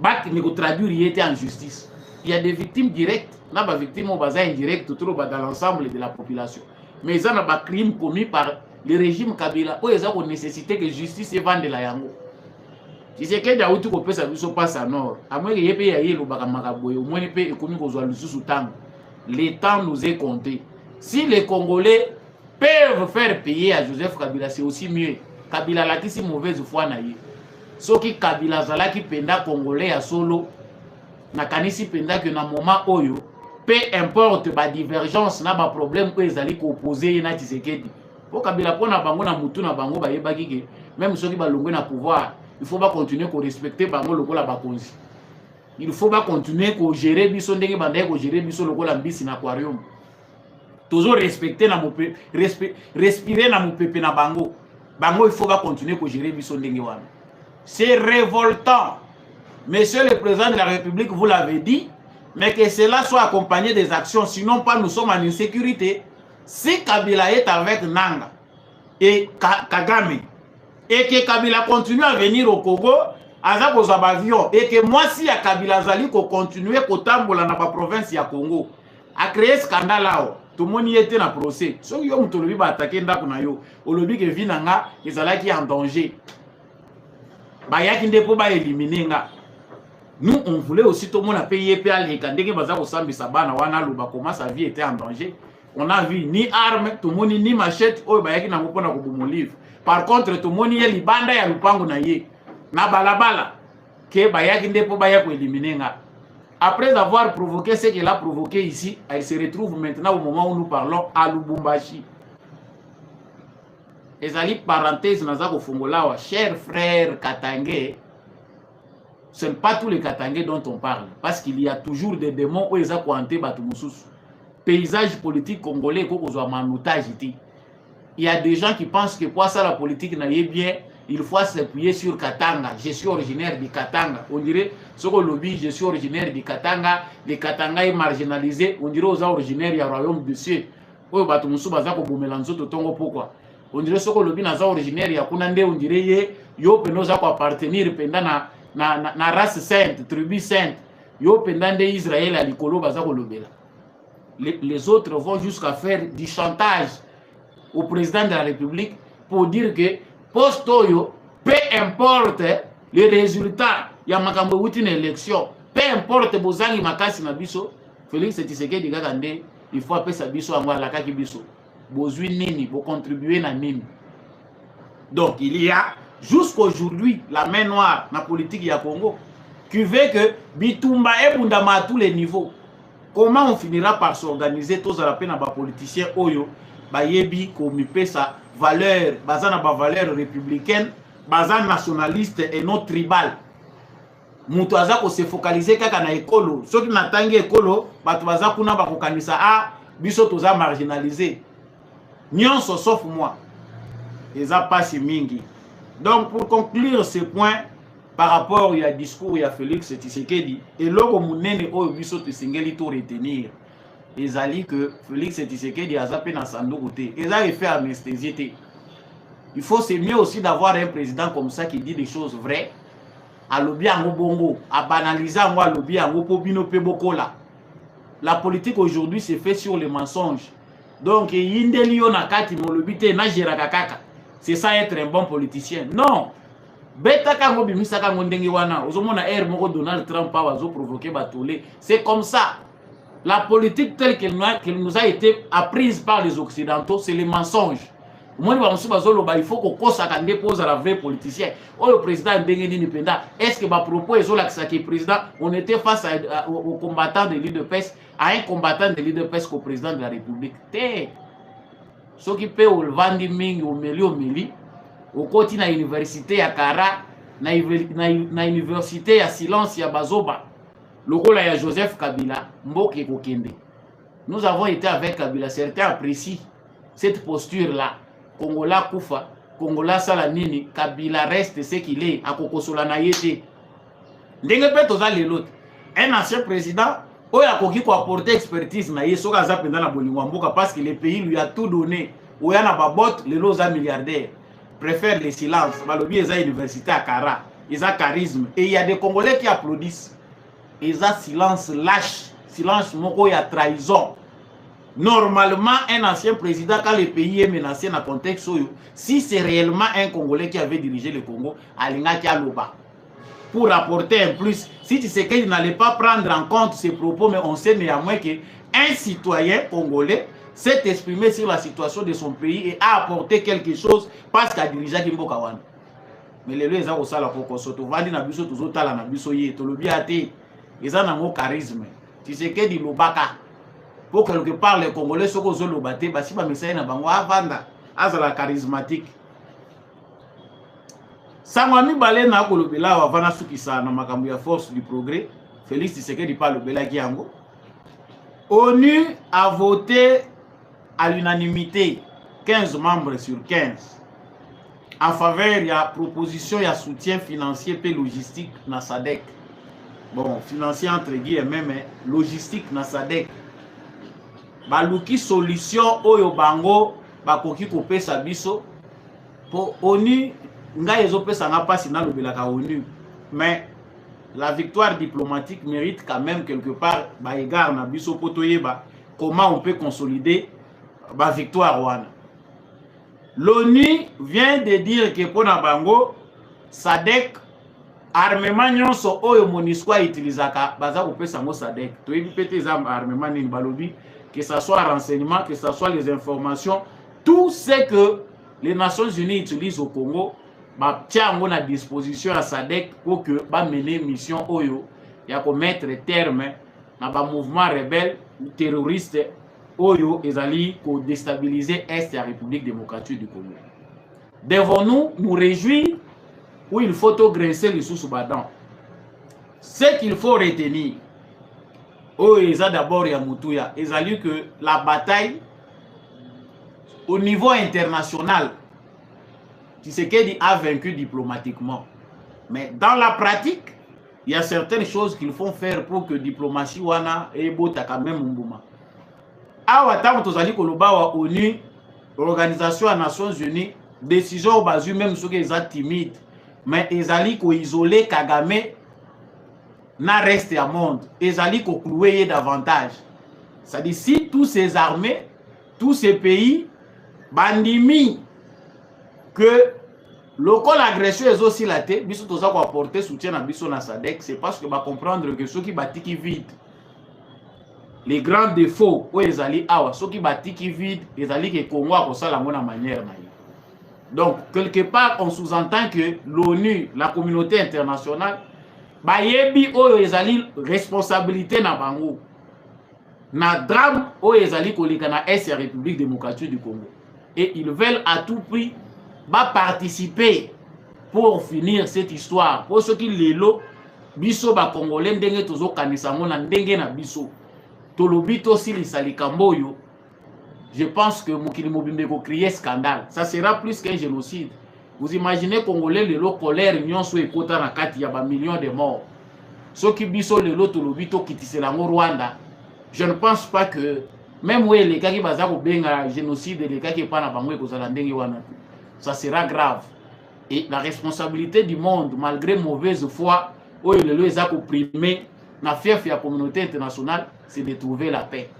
Bac ne traduire il était en justice. Il y a des victimes directes. Il y a des victimes indirectes dans l'ensemble de la population. Mais il y a des crimes commis par le régime Kabila. Il y a une nécessité que justice se vende la yango. Si c'est que Daouti ko pesa biso passe à nord. À moins que y ait yé lo baka makaboyo, au moins il peut commis ko zwa lususu tang. Le temps nous est compté. Si les Congolais peuvent faire payer à Joseph Kabila, c'est aussi mieux. Kabila la kisi mauvaise foi na ye. Soki Kabila zala ki penda Congolais ya solo na kanisi penda que na moment oyo peu importe ba divergence na ba problème ko ezali ko opposer na Tshisekedi. Po Kabila pona bango na mutu na bango ba yebaki ke même soki ba longwe na pouvoir, il faut pas continuer ko respecter bango lokola ba konzi. Il faut pas continuer ko gérer biso ndenge bandaye ko gérer biso lokola mbisi na aquarium. Toujours respecter na mo respirer na mo pepe na bango. Bango, il faut continuer à gérer Bisso Ndengewano. C'est révoltant. Monsieur le président de la République, vous l'avez dit, mais que cela soit accompagné des actions, sinon pas nous sommes en insécurité. Si Kabila est avec Nanga et Kagame, et que Kabila continue à venir au Congo, avec aux avions, et que moi, si à Kabila Zali, qu'on continue à Tambola dans la province de Congo, à créer scandale là-haut. Tout le monde y était dans le procès. Si vous avez attaqué Ndakunayo, vous avez dit que Vinanga est en danger. Il y a qui ne peut pas éliminer. Nous, on voulait aussi tout le monde payer les candidats comment sa vie était en danger. On a vu ni armes, tout le monde ni machette, livre. Par contre, tout le monde y a libanda ya lupango na ye. Na balabala, ke bayaki ndepo bayako éliminer nga. Après avoir provoqué ce qu'elle a provoqué ici, elle se retrouve maintenant au moment où nous parlons à Lubumbashi. Ezali parenthèse nazako fongolawa, cher frère Katangé. Ce n'est pas tous les Katangais dont on parle. Parce qu'il y a toujours des démons où ils ont pointé Batumoussous. Paysage politique congolais, il y a des gens qui pensent que pour ça la politique n'a bien, il faut s'appuyer sur Katanga. Je suis originaire du Katanga. On dirait, ce que lobby, je suis originaire du Katanga. Les Katanga est marginalisé. On dirait aux originaires du royaume du ciel. On dirait ce que lobby n'a originaire, il y a on dirait, yo penoza appartenir pendant na race sainte, tribu sainte, yo pendant de Israël à l'ikolo bazako lobela. Les autres vont jusqu'à faire du chantage au président de la République pour dire que poste oyo, peu importe les résultats, il y a makambo wuti une élection, peu importe bozangi makasi na biso, Félix Tshisekedi gagande, il faut appeler sa biso angwa la kaki biso. Bozui nini, bo contribuer na nini. Donc il y a jusqu'aujourd'hui la main noire dans la politique ya Congo qui veut que Bitumba et Bundama à tous les niveaux. Comment on finira par s'organiser tous à la peine à bas politiciens oyo bayebi komipe sa valeur bazana ba valeur républicaine bazana nationaliste et non tribal. Mutu aza ko se focaliser kaka na ekolo soki na tangi ekolo batu baza kuna ba kokanisa a biso toza marginalisé nyonso sauf moi eza pasi mingi. Donc, pour conclure ce point, par rapport au discours de Félix Tshisekedi, et logo munene o biso tsengeli to retenir, ezali que Félix Tshisekedi a zappé dans son côté, et ça fait anesthésier. Il faut c'est mieux aussi d'avoir un président comme ça qui dit des choses vraies, à lobby en bongo, à banaliser moi lobby en popino pebokola. La politique aujourd'hui se fait sur les mensonges. Donc, yindeli yo nakati mo lobby te na jirakakaka. C'est ça être un bon politicien. Non. Donald Trump a provoqué Batolé. C'est comme ça. La politique telle qu'elle nous a été apprise par les Occidentaux, c'est les mensonges. Il faut qu'on dépose à la vraie politicien. Le président est-ce que ma propos est président, on était face au combattant de l'île de Pest, à un combattant de l'île de Pest qu'au président de la République. Ce qui peut au vandi mingi au meli au côté na université à Kara na université à silence ya Bazoba le rôle ya Joseph Kabila mboke kokende. Nous avons été avec Kabila, certains apprécient cette posture là. Congola kufa Congola sala nini, Kabila reste ce qu'il est à kokosola na yete ndenge pe toza lelo un ancien président oyo akoki ko apporter expertise na ye soka za penda na bolingo mboka parce que le pays lui a tout donné. Oya na babot lelo za milliardaire préfère le silence balobi eza université à Kara eza charisme et il y a des Congolais qui applaudissent eza silence lâche silence moko ya trahison. Normalement un ancien président quand le pays est menacé dans contexte oyo si c'est réellement un Congolais qui avait dirigé le Congo alinga ki aloba pour apporter un plus. Si tu sais qu'il n'allait pas prendre en compte ces propos, mais on sait néanmoins qu'un citoyen congolais s'est exprimé sur la situation de son pays et a apporté quelque chose parce qu'il a dirigé Kimboka Wana. Mais les gens ont ça la kokosoto vandi na biso tozotala na biso ye tolobi ate eza na mo charisme. Tu sais que di lobaka pour quelque part les Congolais soko zo lobate basi ba message na bango avanda azala charismatique. Sangwami balé na kolobela avana sukisa na makambo ya force du progrès. Félix Tshisekedi parle bela kiango. ONU a voté à l'unanimité 15 membres sur 15 en faveur de la proposition de soutien financier et logistique dans SADC. Bon, financier entre guillemets, mais logistique dans SADC. Baluki solution oyo bango bakoki kopesa biso pour ONU nga ezopesa nga pasi na lobelaka ONU, mais la victoire diplomatique mérite quand même quelque part ba égard na biso potoyeba comment on peut consolider ba victoire wana. L'ONU vient de dire que pour na bango SADC armement nyonso oyo MONUSCO utilisaka baza kopesa ngo SADC toyebi pete eza armement nini balobi, que ce soit renseignement, que ce soit les informations, tout ce que les Nations Unies utilisent au Congo ba tia ngo na disposition à SADC pour que ba mener mission oyo ya ko mettre terme na ba mouvement rebelle ou terroriste oyo ezali ko déstabiliser est la République démocratique du Congo. Devons-nous nous réjouir ou il faut grincer les sous-badans? Ce qu'il faut retenir, d'abord Yamoutuya, ezali que la bataille au niveau international, Tshisekedi a vaincu diplomatiquement. Mais dans la pratique, il y a certaines choses qu'il faut faire pour que diplomatie wana ebota quand même mbuma. Awa tango tozali koloba wa ONU, Organisation des Nations Unies, décision basée même sur les timides, mais ezali ko isoler Kagame na reste à monde, ezali ko clouer davantage. C'est-à-dire si tous ces armées, tous ces pays bandimi que local agression est aussi la tête, biso toza ko apporter soutien à biso na SADC, c'est parce que ba comprendre que ceux qui batiki vide les grands défauts où ezali awa, ceux qui batiki vide ezali que Congo a kosala ngona manière na yo. Donc quelque part on sous-entend que l'ONU, la communauté internationale bayebi oyo ezali responsabilité na bango na drame oyo ezali koleka na est ya République démocratique du Congo, et ils veulent à tout prix participer pour finir cette histoire. Pour ceux qui lelo biso ba congolais ndenge tozo kanisa ngona ndenge na biso tolobito sili salikamboyo, je pense que mokili mobimbe ko crier scandale, ça sera plus qu'un génocide. Vous imaginez congolais lelo colère nyonso ekota na kati ya ba millions de morts. Ceux qui biso lelo tolobito kitisela ngo Rwanda, je ne pense pas que même ouais les kaki baza ko benga génocide les kaki pa na bango ko zala ndenge wana, ça sera grave. Et la responsabilité du monde, malgré mauvaise foi, oyo lelo eza ko primer na fief ya communauté internationale, c'est de trouver la paix.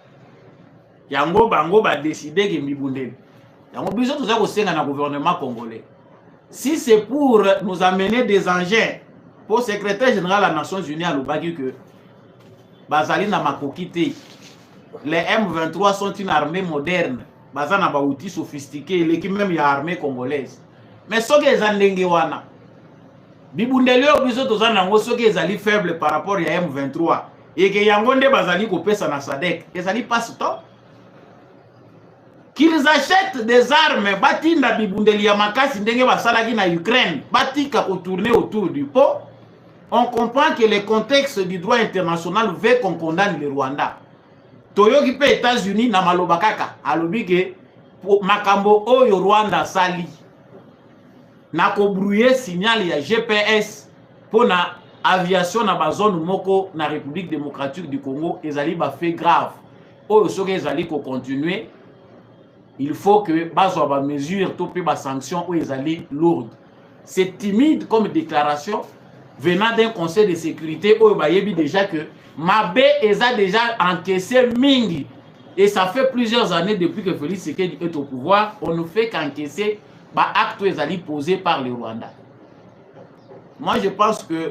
Yango bango ba décider que mibundeli. Yango biso toza ko senga na gouvernement congolais. Si c'est pour nous amener des engins, pour le secrétaire général des Nations Unies à l'Obagi que bazali na makokite, les M23 sont une armée moderne, bazana na ba outils sophistiqués, l'équipe même ya armée congolaise. Mais ce que les andenge wana bibundeli o biso toza nango soki ezali faible par rapport à M23 et que yango nde bazali kopesa na SADC, ezali passe temps qu'ils achètent des armes batinda bibundeli ya makasi ndenge basalaki na Ukraine batika ko tourner autour du pot. On comprend que le contexte du droit international veut qu'on condamne le Rwanda. Toyoki pe États-Unis na maloba kaka alobi ke makambo oyo Rwanda sali na ko brouiller signal ya GPS pour na aviation na ba zone moko na République démocratique du Congo, ezali ba fait grave oyo soki ezali ko continuer, il faut que bazwa ba mesure to pe ba sanction oyo ezali lourde. C'est timide comme déclaration venant d'un conseil de sécurité oyo bayebi déjà que Mabe a déjà encaissé mingi, et ça fait plusieurs années depuis que Félix Tshisekedi est au pouvoir, on ne fait qu'encaisser bah, actes posés par le Rwanda. Moi je pense que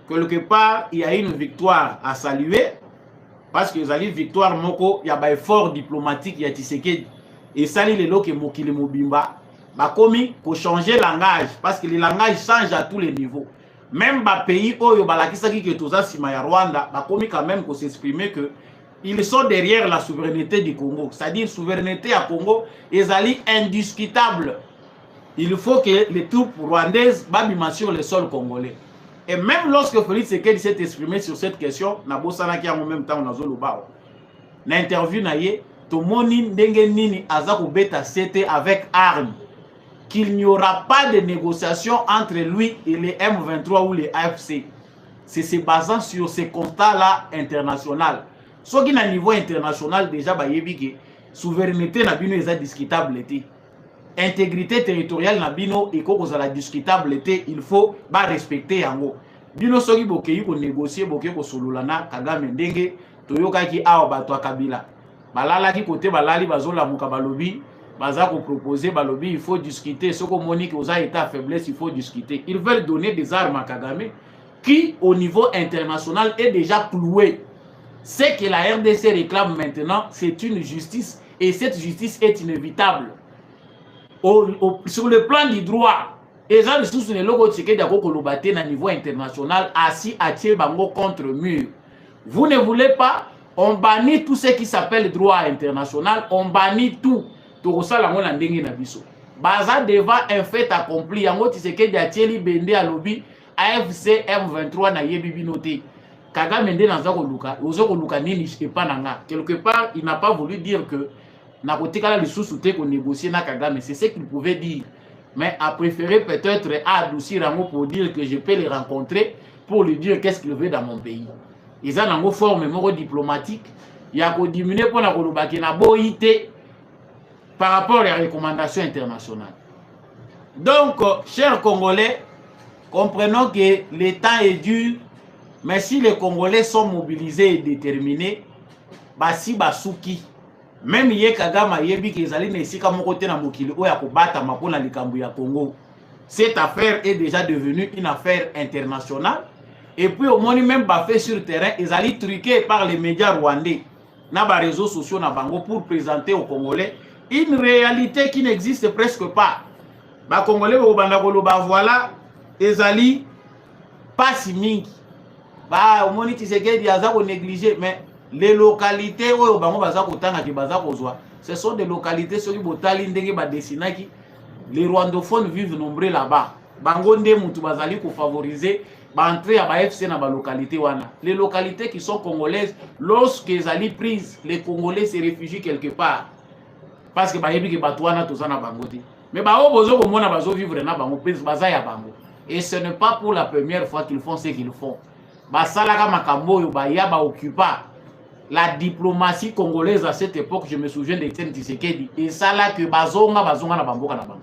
quelque part il y a une victoire à saluer, parce que les victoire moko il y a un effort diplomatique il y a Tshisekedi et sali les lots que mokili mobimba bah commis pour changer langage, parce que le langage change à tous les niveaux. Même les pays où balakisaki que toza sima ya Rwanda ba komi quand même ko s'exprimer que ils sont derrière la souveraineté du Congo, c'est-à-dire souveraineté à Congo ezali indiscutable. Il faut que les troupes rwandaises babima sur le sol congolais. Et même lorsque Félix Tshisekedi s'est exprimé sur cette question, na bosana ki en même temps na zolobao. Na interview na ye to moni ndenge nini azako beta c'était avec armes, qu'il n'y aura pas de négociation entre lui et les M23 ou les AFC. C'est se basant sur ces constats-là international. Ce qui est à niveau international, déjà, souveraineté na bino est discutable. Intégrité territoriale na bino est discutable. Il faut respecter yango. Bino soki bokeyi ko négocier, bokeyi ko sololana Kagame ndenge toyoka ki awa bato Kabila. Balala ki kote balali bazola muka balobi. Baza ko proposer balobi, il faut discuter. Ce que Monique aux états faiblesse, il faut discuter. Ils veulent donner des armes à Kagame. qui, au niveau international, est déjà cloué. Ce que la RDC réclame maintenant, c'est une justice, et cette justice est inévitable. Sur le plan du droit, les gens sous le logo de à niveau international, assis à Bango contre mur. Vous ne voulez pas, on bannit tout ce qui s'appelle droit international, on bannit tout. Tout ça, la Baza devant un fait accompli. Yango Tshisekedi a tieli bende à lobby AFC M23 na yebibi noté. Kagame mende na zako luka, ozoko luka nini pas nanga. Quelque part, il n'a pas voulu dire que na kote kala le sous-souté qu'on négocier na Kagame, c'est ce qu'il pouvait dire. Mais a préféré peut-être adoucir Rango pour dire que je peux les rencontrer pour lui dire qu'est-ce qu'il veut dans mon pays. Ils ont une forme diplomatique. Il y a qu'au diminuer pour la kolobaki na boïté par rapport aux recommandations internationales. Donc, chers Congolais, comprenons que le temps est dur, mais si les Congolais sont mobilisés et déterminés, basi basuki, même Yé Kagame yebi kezali na esika moko te na mokili oya kobata mapona likambo ya Congo. Cette affaire est déjà devenue une affaire internationale. Et puis au moins même bafé sur terrain, ils allaient truquer par les médias rwandais, na ba réseaux sociaux na bango pour présenter aux Congolais une réalité qui n'existe presque pas. Ba Congolais voilà, ezali pas si mingi. Ba omoni Tshisekedi aza ko négliger, mais les localités oyo bango baza kotanga ki baza kozwa, ce sont des localités soki botali ndenge ba dessinaki, les rwandophones vivent nombreux là-bas. Bango nde mutu bazali ko favoriser ba entrer à ba FC na ba localité wana. Les localités qui sont congolaises, lorsque ezali prises, les Congolais se réfugient quelque part. Parce que bayebi ke batouana tout ça na bango te. Mais ba obozo ko mona bazo vivre na bango prince baza ya bango. Et ce n'est pas pour la première fois qu'ils font ce qu'ils font. Ba salaka makambo yo ba ya ba occupa. La diplomatie congolaise à cette époque, je me souviens d'Etienne Tshisekedi, et ça là que bazonga na bamboka na bango.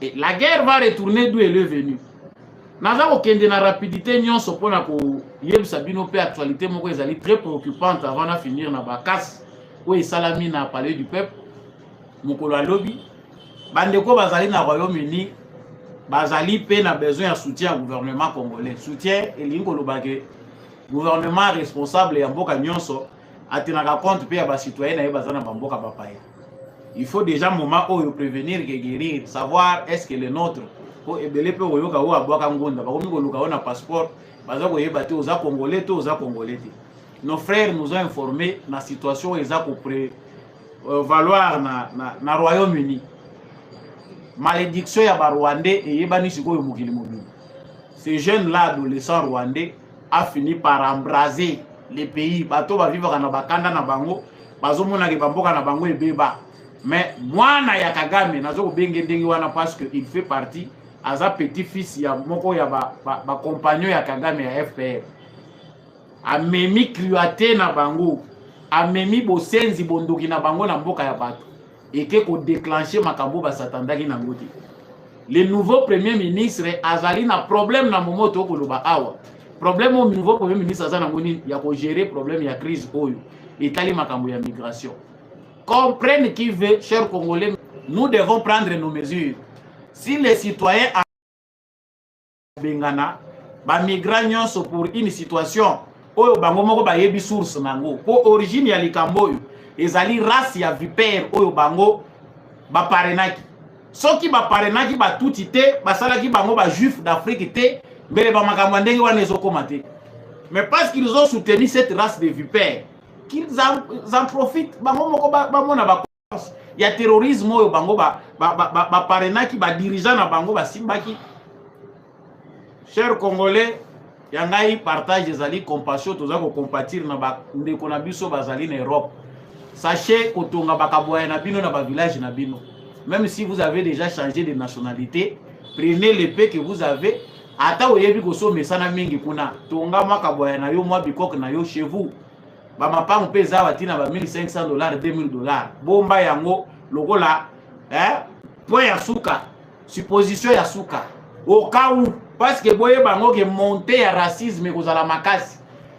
Et la guerre va retourner d'où elle est venue. Naza ko kende na rapidité nyonso pona ko yebisa bino pe actualité moko ezali très préoccupante avant de finir na bakas où Salami na palais du peuple. Mokolo alobi bandeko bazali na Royaume-Uni bazali pe na besoin de soutien au gouvernement congolais. Soutien elingo lobake gouvernement responsable ya mboka nyonso atenaka compte pe ya ba citoyen na bazana ba mboka bapaya. Il faut déjà moment où prévenir que guérir, savoir est-ce que le nôtre pour ebele pe oyoka o abwaka ngonda ba komi ko luka na passeport baza ko yeba te oza congolais to oza congolais te. Nos frères nous ont informés de la situation exacte pour valoir na Royaume-Uni. Malédiction ya Rwandais et yebani sikoyo mokili mobile. Ces jeunes-là, adolescents rwandais, a fini par embraser les pays. Bato va vivre na bakanda na bango, bazo mona ke bamboka na bango ebeba. Mais moi na ya Kagame nazo ko benge ndengi wana parce que il fait partie as un petit-fils ya moko ya ba compagnon ya Kagame ya FPR. Amemi cruauté na bango, amemi bosenzi bondoki na bango na mboka ya bato, et que ko déclencher makambo ba satandaki na ngoti. Le nouveau premier ministre azali na problème na momoto ko loba awa. Problème au nouveau premier ministre azana ngoni ya ko gérer problème ya crise oyo etali makambo ya migration. Comprennent qui veut, chers Congolais, nous devons prendre nos mesures. Si les citoyens bengana ba migrants sont pour une situation oyo bango moko ba yebi source nango po origine ya likambo oyo ezali race ya vipère oyo bango ba parenaki soki ba parenaki ba tuti te basalaki bango ba juif d'Afrique te mbele ba makambo ndenge wana ezokoma te. Mais parce qu'ils ont soutenu cette race de vipères qu'ils en profitent bango moko ba mona ba il y a terrorisme oyo bango ba parenaki ba dirigeant na bango ba simbaki. Chers Congolais, yangai partage ezali compassion toza ko compatir na ba ndeko na biso bazali na Europe. Sachez kotonga bakaboya na bino na ba village na bino. Même si vous avez déjà changé de nationalité, prenez le peu que vous avez. Ata oyebi ko so mesana mingi kuna tonga makaboya na yo mwa bikok na yo chez vous. Ba mapango pe za watina ba $1,500 $2,000. Bomba yango lokola point ya suka, supposition ya suka. Au cas où parce que boye bango ke monter ya racisme kozala makasi.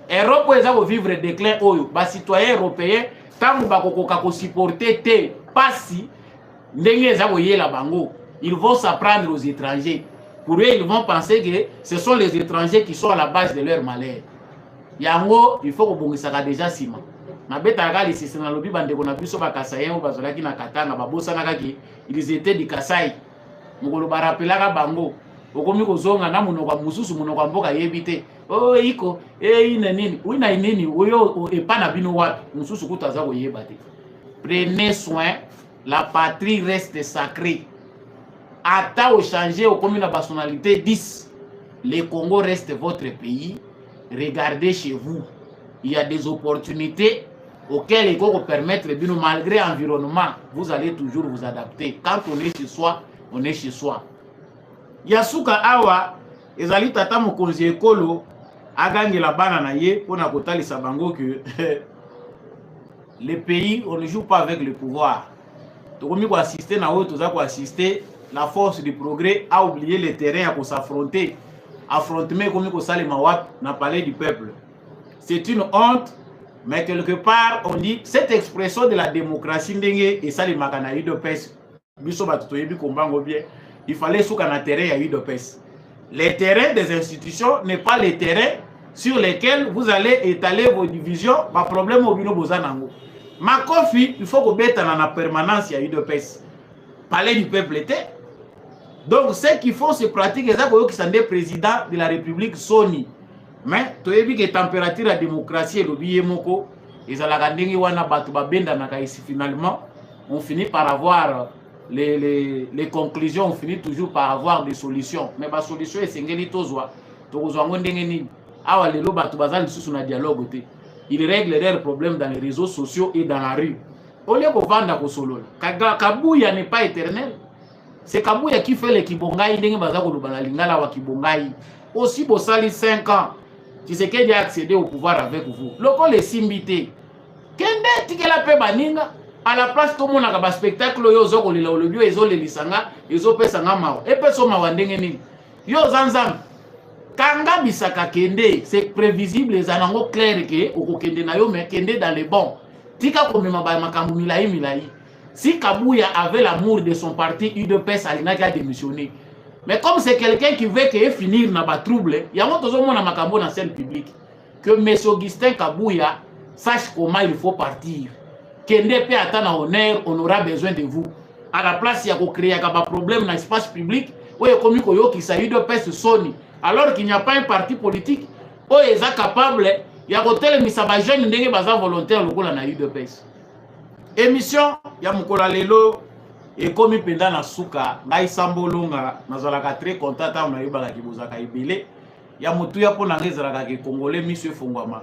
Europe eza ko vivre déclin oyo ba citoyens européens tangu bakokoka ko supporter te pasi ndenge eza ko yela bango. Ils vont s'apprendre aux étrangers. Pour eux, ils vont penser que ce sont les étrangers qui sont à la base de leur malheur. Yango, il faut que ça déjà sima. Na beta gali si na lobi bande ko na biso ba Kasai o bazolaki na Katanga ba bosana kaki ils étaient du Kasai. Ngolo ba rappelaka bango. Okomi ko zonga na munoko mususu munoko mboka yebite. Oh iko ina nini? Wina nini? Oyo epa na bino wapi? Mususu kutaza ko yebate. Prenez soin, la patrie reste sacrée. Ata au changer au commune la personnalité 10. Le Congo reste votre pays. Regardez chez vous. Il y a des opportunités auxquelles il faut permettre, malgré l'environnement, vous allez toujours vous adapter. Quand on est chez soi, on est chez soi. Yasuka awa, ezali tata mokonzi ekolo, agangi la bana na ye, pour na kotali sabango que le pays, on ne joue pas avec le pouvoir. Donc on va assister na haut, on va assister. La force du progrès a oublié le terrain à s'affronter. Affrontement comme il faut mawap dans le palais du peuple. C'est une honte, mais quelque part, on dit cette expression de la démocratie, et ça, les makanaï de pes, il fallait sous qu'un terrain à eu de pes. Les terrains des institutions n'est pas les terrains sur lesquels vous allez étaler vos divisions, pas problème au bino bozanango. Ma kofi, il faut que bête en la permanence à eu de pes. Palais du peuple était. Donc, ceux qui font ces pratiques, ils sont des présidents de la République Sony. Mais, tu as vu que la température de la démocratie est le billet moko. Finalement, on finit par avoir les conclusions, on finit toujours par avoir des solutions. Mais la solution est dialogue. Ils règlent leurs problèmes dans les réseaux sociaux et dans la rue. Au lieu de vendre solo, Kabouya n'est pas éternel. C'est Kabouya qui fait les Kibongaï, aussi pour ça les 5 ans. Tu sais qu'il a accédé au pouvoir avec vous. Loco les simbité. Kende tikela pe baninga à la place tout le monde a un spectacle yo zoko lila olobio ezo le lisanga ezo pesa nga mawa. E peso mawa ndenge nini. Yo zanzam. Kanga bisaka kende, c'est prévisible les anango clair que oko kende na yo mais kende dans les bons. Tika komema ba makambu milai. Si Kabouya avait l'amour de son parti, UDPS Alina a démissionné. Mais comme c'est quelqu'un qui veut qu'il finir dans le trouble, il y a un autre monde dans la scène publique. Que M. Augustin Kabouya sache comment il faut partir. Kende peut attendre honneur, on aura besoin de vous. À la place, il y a créé un problème dans l'espace public, où il y a comme qui s'agit de UDPS Sony. Alors qu'il n'y a pas un parti politique, où il est capable, il y a un tel jeune qui est volontaire dans UDPS. Émission, il y a Mukola Lelo. Et comme il pendant la souka, ngai sambolonga, nazalaka très content na yebaka kibozaka ibele. Ya mutu ya pona ngezalaka ke congolais monsieur Fongwama.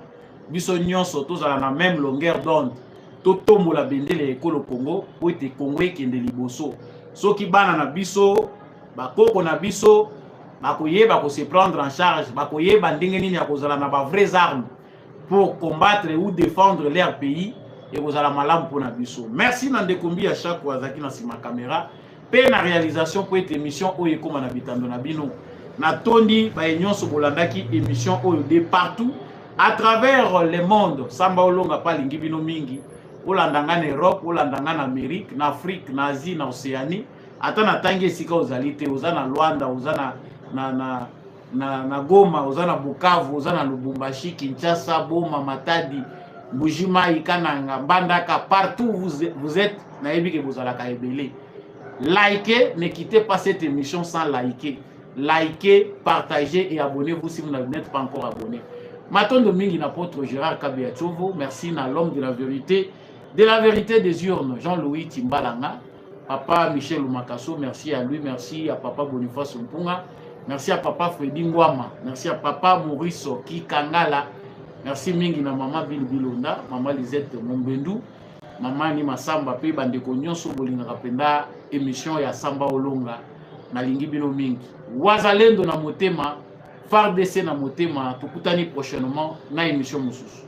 Biso nyonso tozala na même longueur d'onde. Totombola bendele ekolo Congo, po ete Congo ekende liboso. Soki bana na biso, bakoko na biso, bakoyeba ko se prendre en charge, bakoyeba ndenge nini ya kozala na ba vraies armes pour combattre ou défendre leur pays. Et vous allez malam pour Nabiso. Merci Nandekombi à chaque fois qui na sima caméra. Pe na réalisation pour cette émission oyo comme na bitando na bino. Na tondi ba union so bolandaki émission oyo de partout à travers le monde. Samba olonga pa lingi bino mingi. Olandanga en Europe, olandanga en Amérique, en Afrique, en Asie, en Océanie. Ata na tangi sika ozalite, ozana Luanda, ozana na Goma, ozana Bukavu, ozana Lubumbashi, Kinshasa, Boma, Matadi. Bujima, Ikananga, Bandaka, partout où vous êtes, likez, ne quittez pas cette émission sans liker. Likez, partagez et abonnez-vous si vous n'êtes pas encore abonné. Maton Domingue, l'apôtre Gérard Kabiachovo, merci à l'homme de la vérité des urnes, Jean-Louis Timbalanga, Papa Michel Oumakasso, merci à lui, merci à Papa Boniface Mpunga, merci à Papa Freddy Ngwama, merci à Papa Maurice Kikangala. Merci mingi na maman Bilonda, maman Lisette Mombendou, maman ni Masamba pe bandeko nyonso bolinga kapenda émission ya Samba Olonga na lingi bino mingi. Wazalendo na motema, FARDC na motema, tukutani prochainement na émission mususu.